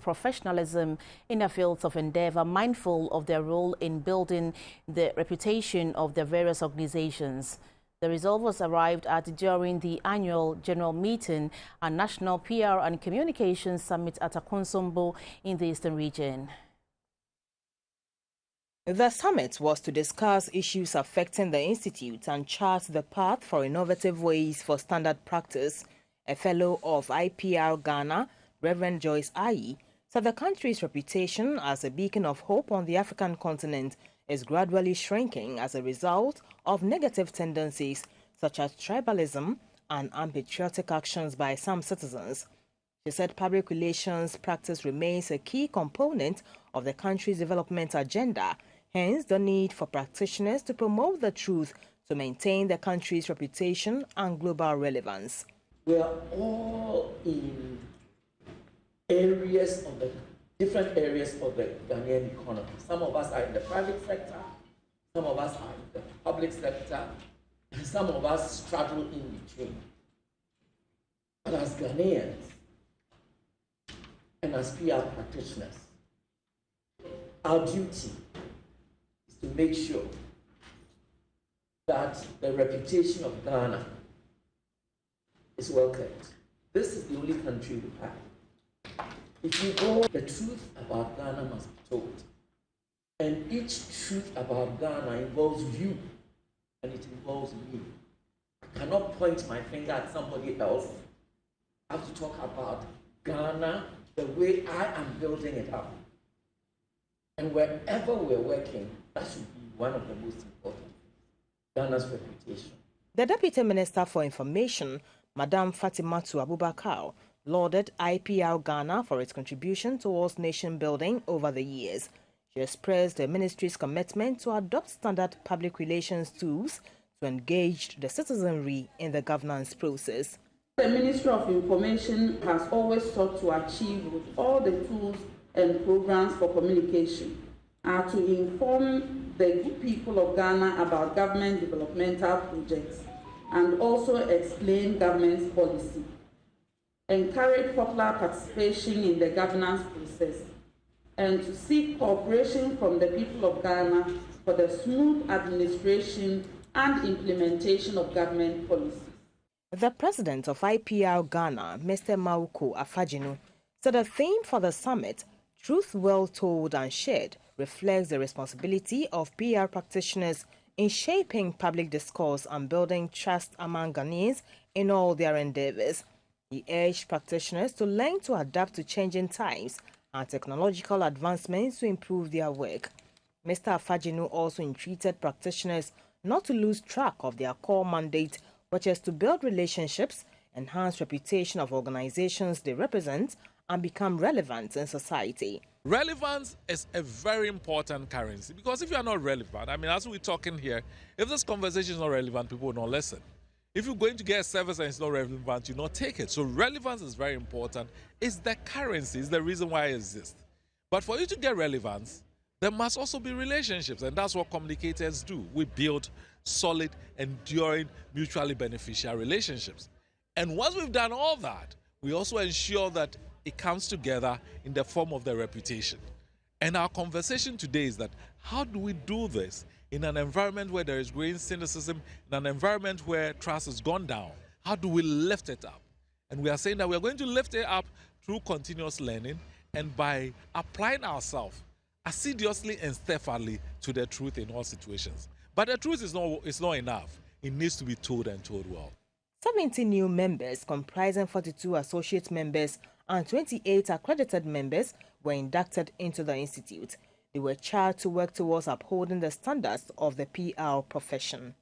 professionalism in their fields of endeavor, mindful of their role in building the reputation of their various organizations. The resolve was arrived at during the annual general meeting and National PR and Communications Summit at Akonsombo in the Eastern region. The summit was to discuss issues affecting the institute and chart the path for innovative ways for standard practice. A fellow of IPR Ghana, Reverend Joyce Ayi, said the country's reputation as a beacon of hope on the African continent is gradually shrinking as a result of negative tendencies such as tribalism and unpatriotic actions by some citizens. She said public relations practice remains a key component of the country's development agenda, hence the need for practitioners to promote the truth to maintain the country's reputation and global relevance. We are all in different areas of the Ghanaian economy. Some of us are in the private sector, some of us are in the public sector, and some of us straddle in between. But as Ghanaians and as PR practitioners, our duty is to make sure that the reputation of Ghana is well kept. This is the only country we have. If you go, the truth about Ghana must be told. And each truth about Ghana involves you, and it involves me. I cannot point my finger at somebody else. I have to talk about Ghana the way I am building it up. And wherever we're working, that should be one of the most important things, Ghana's reputation. The Deputy Minister for Information, Madam Fatimatu Abubakar, lauded IPR Ghana for its contribution towards nation building over the years. She expressed the ministry's commitment to adopt standard public relations tools to engage the citizenry in the governance process. The Ministry of Information has always sought to achieve with all the tools and programs for communication are to inform the good people of Ghana about government developmental projects and also explain government's policy, encourage popular participation in the governance process, and to seek cooperation from the people of Ghana for the smooth administration and implementation of government policies. The president of IPR Ghana, Mr. Mauko Afajinu, said the theme for the summit, Truth Well Told and Shared, reflects the responsibility of PR practitioners in shaping public discourse and building trust among Ghanaians in all their endeavors. He urged practitioners to learn to adapt to changing times and technological advancements to improve their work. Mr. Afajinu also entreated practitioners not to lose track of their core mandate, which is to build relationships, enhance reputation of organizations they represent, and become relevant in society. Relevance is a very important currency, because if you are not relevant, I mean, as we're talking here, if this conversation is not relevant, people will not listen. If you're going to get a service and it's not relevant, you not take it. So relevance is very important. It's the currency, it's the reason why it exists. But for you to get relevance, there must also be relationships, and that's what communicators do. We build solid, enduring, mutually beneficial relationships. And once we've done all that, we also ensure that it comes together in the form of the reputation. And our conversation today is that how do we do this in an environment where there is growing cynicism, in an environment where trust has gone down? How do we lift it up? And we are saying that we are going to lift it up through continuous learning and by applying ourselves assiduously and steadfastly to the truth in all situations. But the truth is not enough. It needs to be told and told well. 70 new members, comprising 42 associate members and 28 accredited members, were inducted into the institute. They were charged to work towards upholding the standards of the PR profession.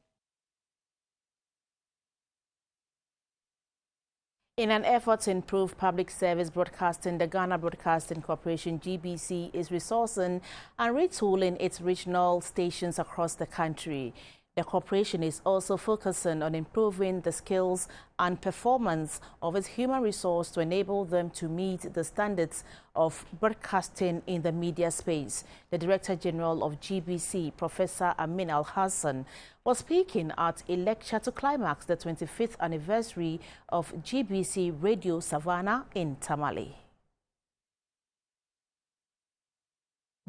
In an effort to improve public service broadcasting, the Ghana Broadcasting Corporation (GBC) is resourcing and retooling its regional stations across the country. The corporation is also focusing on improving the skills and performance of its human resource to enable them to meet the standards of broadcasting in the media space. The Director General of GBC, Professor Amin Al-Hassan, was speaking at a lecture to climax the 25th anniversary of GBC Radio Savannah in Tamale.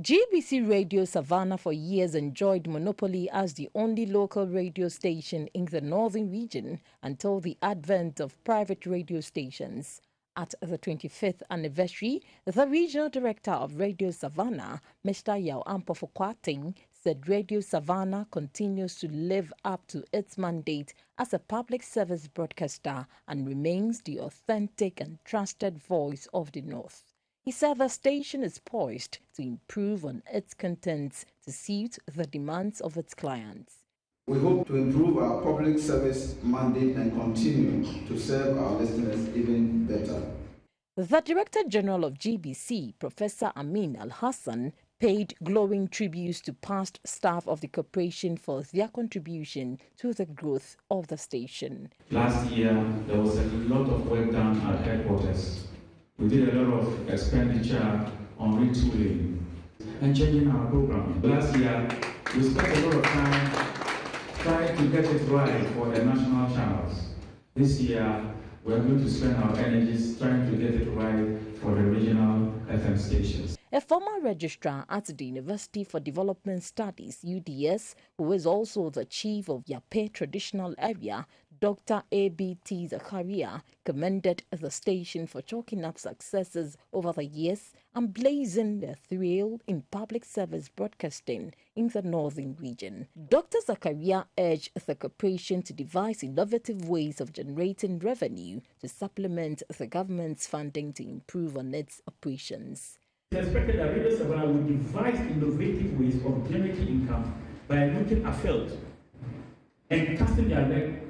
GBC Radio Savannah for years enjoyed monopoly as the only local radio station in the northern region until the advent of private radio stations. At the 25th anniversary, the regional director of Radio Savannah, Mr. Yao Ampofokwating, said Radio Savannah continues to live up to its mandate as a public service broadcaster and remains the authentic and trusted voice of the North. He said the station is poised to improve on its contents to suit the demands of its clients. We hope to improve our public service mandate and continue to serve our listeners even better. The Director General of GBC, Professor Amin Al-Hassan, paid glowing tributes to past staff of the corporation for their contribution to the growth of the station. Last year, there was a lot of work done at headquarters. We did a lot of expenditure on retooling and changing our program. Last year, we spent a lot of time trying to get it right for the national channels. This year, we're going to spend our energies trying to get it right for the regional FM stations. A former registrar at the University for Development Studies, UDS, who is also the chief of Yape Traditional Area, Dr. A.B.T. Zakaria, commended the station for chalking up successes over the years and blazing the thrill in public service broadcasting in the northern region. Dr. Zakaria urged the corporation to devise innovative ways of generating revenue to supplement the government's funding to improve on its operations. It's expected that Radio Savannah will devise innovative ways of generating income by looking afield and casting their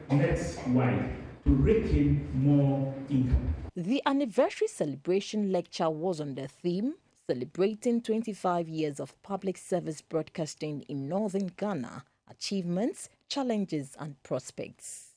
nets wide to rake in more income. The anniversary celebration lecture was on the theme celebrating 25 years of public service broadcasting in northern Ghana, achievements, challenges and prospects.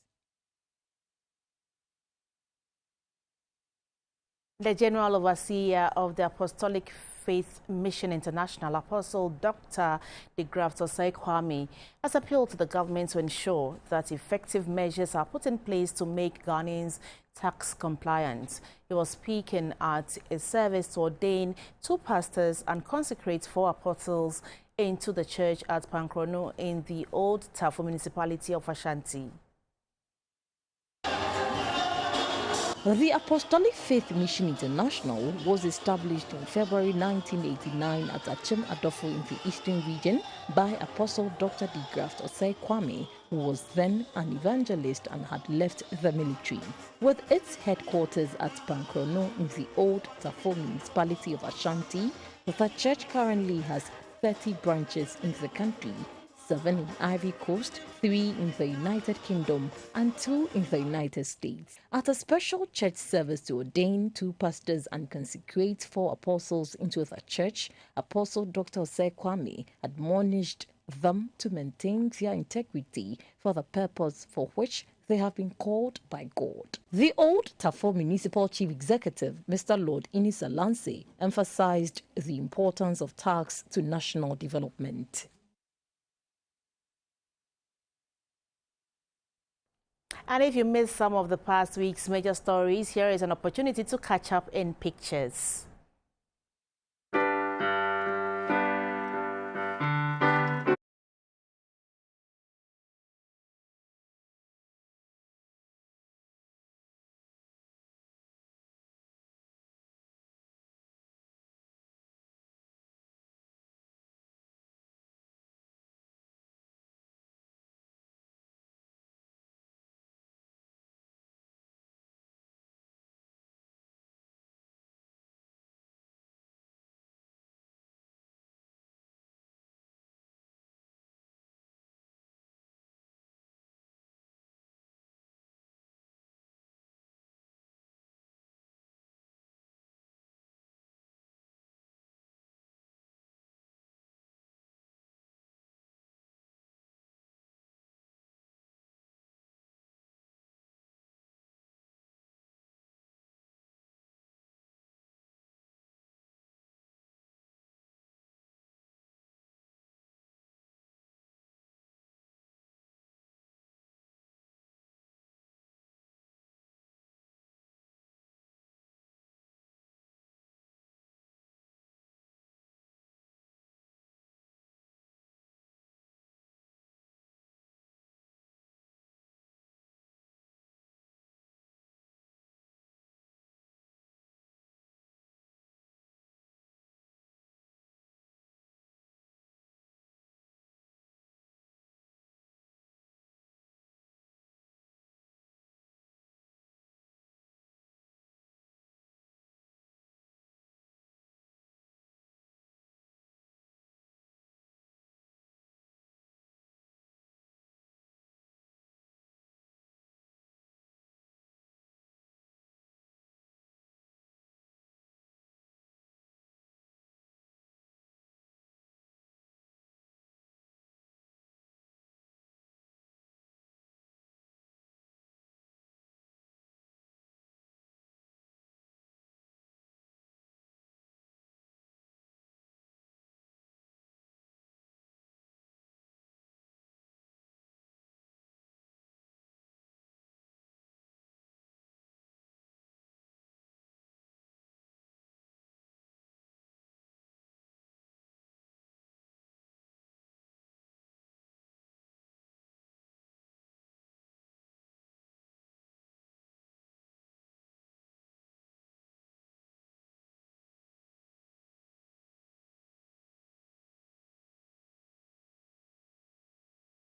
The General Overseer of the Apostolic Faith Mission International, Apostle Dr. de Graft Osei Kwame, has appealed to the government to ensure that effective measures are put in place to make Ghanaians tax compliant. He was speaking at a service to ordain 2 pastors and consecrate 4 apostles into the church at Pankrono in the Old Tafo municipality of Ashanti. The Apostolic Faith Mission International was established in February 1989 at Achem Adofo in the Eastern Region by Apostle Dr. de Graft Osei Kwame, who was then an evangelist and had left the military. With its headquarters at Pankrono in the Old Tafo municipality of Ashanti, the church currently has 30 branches in the country, 7 in Ivory Coast, 3 in the United Kingdom, and 2 in the United States. At a special church service to ordain 2 pastors and consecrate 4 apostles into the church, Apostle Dr. Osei Kwame admonished them to maintain their integrity for the purpose for which they have been called by God. The Old Tafo Municipal Chief Executive, Mr. Lord Inisa Lansey, emphasized the importance of tax to national development. And if you missed some of the past week's major stories, here is an opportunity to catch up in pictures.